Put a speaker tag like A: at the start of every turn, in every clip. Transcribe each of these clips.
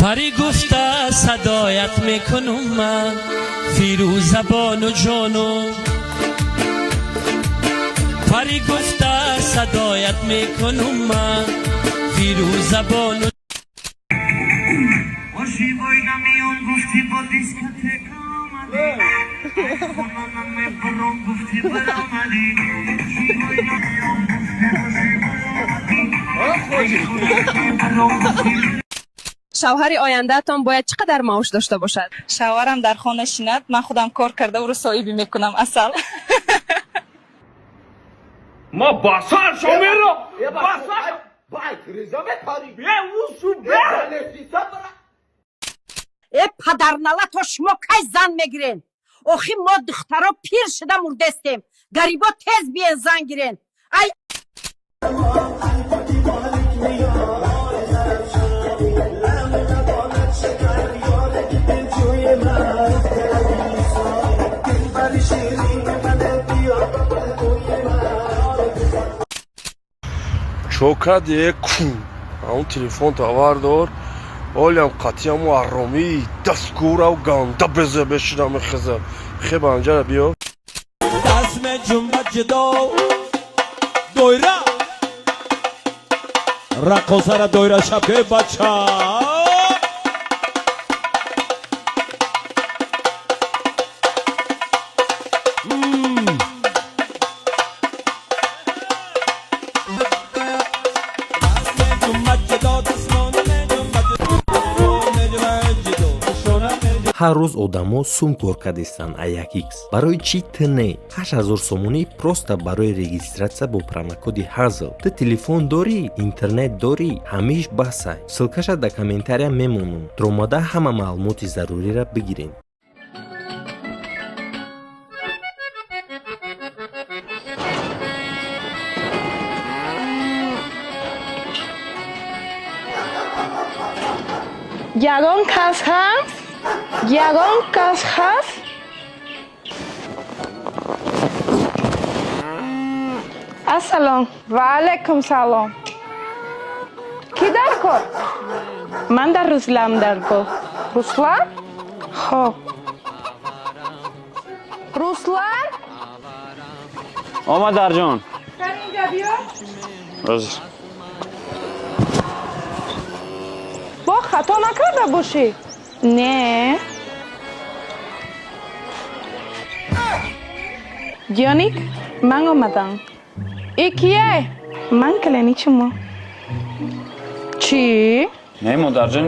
A: پری گفته صدایت میکنم من فیروزبان و جانو پری گفته صدایت میکنم من فیروزبان و خوشی بایدم میان گفتی با دیسکتک آمدی خونانم میبرم گفتی برامدی خوشی بایدم میان گفتی
B: شوهر آینده تان باید چقدر معاش داشته باشد؟
C: شوهرم در خانه شیند، من خودم کار کرده او رو صاحبی میکنم اصل.
D: ما باسار شومیرو باسار بای رضا بتاری بیا وسو بیا
E: پدر نالا تو شما کی زن میگیرین آخی ما دخترا پیر شده مردستیم گریبا تز بیان زن گیرین ای
F: چوکده کو اون تلفن تاوردار اولم قطعیمو ارامی دستگورا و گانده بزه بشیرم خزر خیلی انجا بیا
A: دسم جنبت جدا دویره رقصه دویره شبکه بچه
G: ҳар рӯз одамо сум кор кардистанд аякикс барои чӣ ты не 8000 сомонӣ просто барои регистратсия бо промокоди ҳазл ты телефон дорӣ интернет дорӣ ҳамаиш баҳсай ссилкаша дар комментария мемонам тромада ҳама маълумоти заруриро бигирен
C: ягон кас ҳаст? ягон кас ҳаст? ассалом. Ва алайкум салом. Ки дар кор? Ман дар Руслан дар кор. Руслан? Хоб. Руслан?
D: آمد درجان
C: Кар инҷа биё.
D: حاضر
C: Бо хато накарда бошӣ? Не. Ҷоник, ман омадам. И кие? Ман кляничимо. Чӣ?
D: نه مادرجان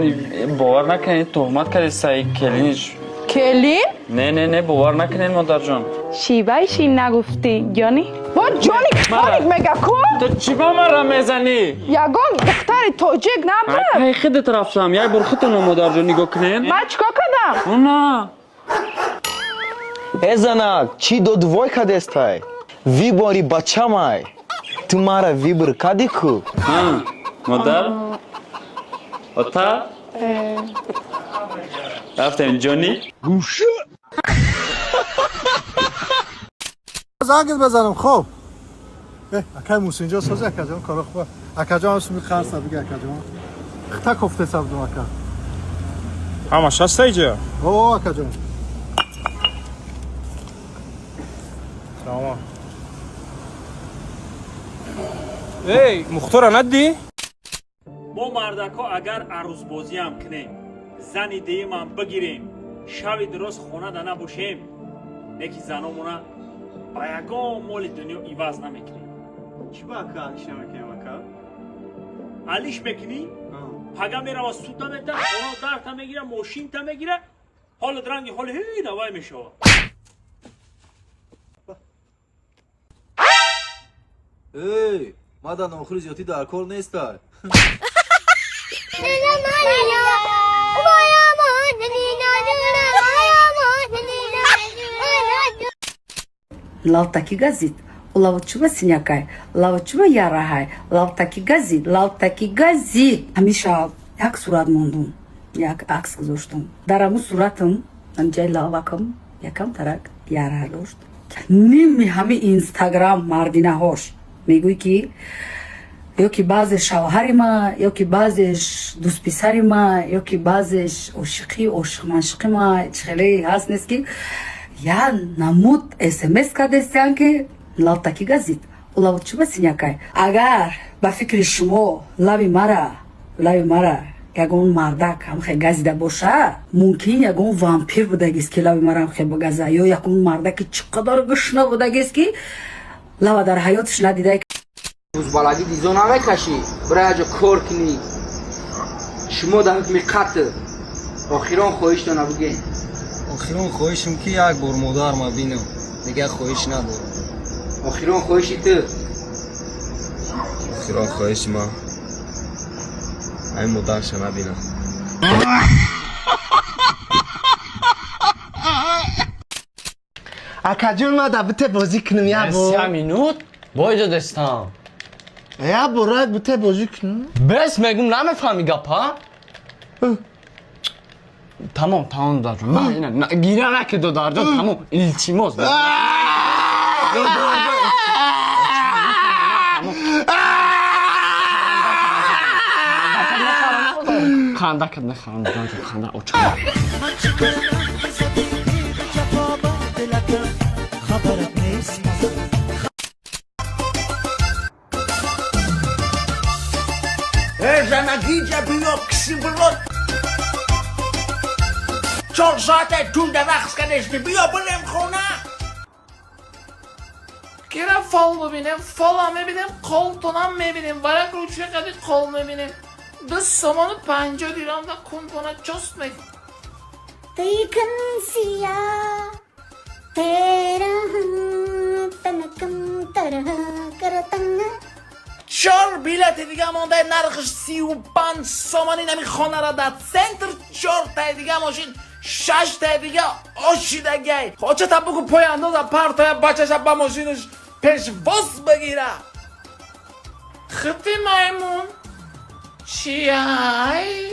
D: باور نکنید تهمت کردید سعی کلینش
C: Келин?
D: نه باور نکنید مادرجان
C: شیوهی شی نگفتی جانی؟ با جانی کارک مگه کن؟
D: تو چی با من را میزنی؟
C: یگان دختر توجیک نبرد
D: های خودت رفتم یک بار خودتون مادرجان نگاه کنین
C: من چکا کردم؟
D: نه
H: ای زنک چی دو دوای کدستای وی باری بچه مای تو مارا وی بر کدی کو
D: ها مادر و تا رفتم جانی
I: زنگت بزنم خب اکای موسی اینجا سازی اکا جان کارا خوبه اکا جان هستم خرس بگه اکا جان خطا کفته سبدم اکا
J: همش هست اینجا
I: او اکا جان
J: سلام ای مختار ندی؟
K: ما مردکا اگر عروس بازی هم کنیم زنی دیم هم بگیریم شوی درست خونه ده نبوشیم یکی زنامونه با یگان مال دنیا ایواز نمیکنیم
J: چی با اکا علیش نمیکنیم اکا؟
K: علیش میکنی؟ پگه میره و سوت میده اونا درد تا میگیره ماشین تا میگیره حال درنگی حال هی نوای میشه
L: ای مادر آخر زیادی در کار نیست
E: лавтаки газит лавчуба синякай лавчуба ярахай лавтаки газит ҳамеша як сурат мондум як акс гузоштум дар аму суратам анҷаи лавакам якам тарак яра дошт ними ҳами инстаграм мардинаҳош мегӯй ки ёки баъзе шавҳари ма, ёки баъзеш дӯстписари ма, ёки баъзеш ошиқманшиқи ма хеле ҳаст нест ки я намуд смс кардестиян ки лавтаки газит лавчуба синякай агар ба фикри шумо лави мара ягон мардак ҳамхе газида боша мумкин ягон вампир будагист ки лави мара ҳамхе газа ё ягон мардаки чиқадар гушна будагист ки лава дар ҳаётиш надида
L: рӯзбалагӣ дизо намекашӣ бирай аҷо кор кунӣ шумо дар ҳукми қатл охирон хоҳиштона бигӯед
H: охирон хоҳишам ки як бор модарма бинам дигар хоҳиш надорам
L: охирон хоҳиши ту
H: охирон хоҳиши ман ҳамин модарша набинам
I: акаҷон мада бите бозӣ кунем я бо
J: 10 минут бойда дестам.
I: я борак бите бозӣ кунем
J: Бес мегум намефаҳми гапа? Тамом додарҷон. Гира наки додарҷон, тамом. Илтимос. Хандакат нахарам додарҷон, ханда очам.
A: زنگیجه بیا کسی برد 4 ساعته تو در رقص کنشتی بیا بریم خونه
C: گیرم فال ببینیم فال میبینیم koltuğuna میبینیم برای روچه قدی کل میبینیم دو سامان 50 دیرم da kumpona just می
M: Taken sia tera tanakam tara karatanga
C: چهار بیلت دیگه مونده نرخش 35 سامانی نمی خانه را در سنتر 4 تای دیگه ماشین 6 تای دیگه آشیده گی خوچه تا بگو پای اندازه پرتای بچهش با ماشینش پیش باز بگیره خطی میمون چی های؟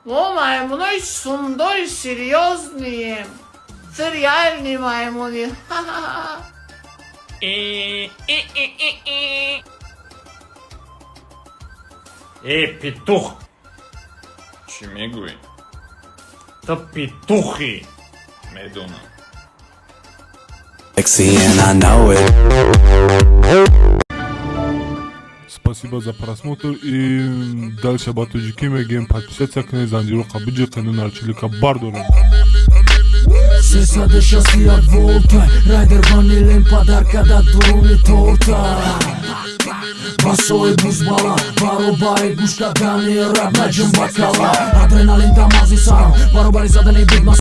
C: ما میمونای سنداری سریاز نیم سریال نی میمونی
K: петух!
D: Чӣ мегӯӣ?
K: Ту петухи!
D: Медонам.
I: спасибо за просмотр и дальше ба тоҷикӣ мегӯем подписатсия кунед занҷиру қабиҷи қануналчилика бардоред
A: 360 волта райдер ванилен подарка да дуруни торта басои бузбала баробаи гӯшка дани раб наҷм бакала адреналин да мағзи сарам баробари задани бигмас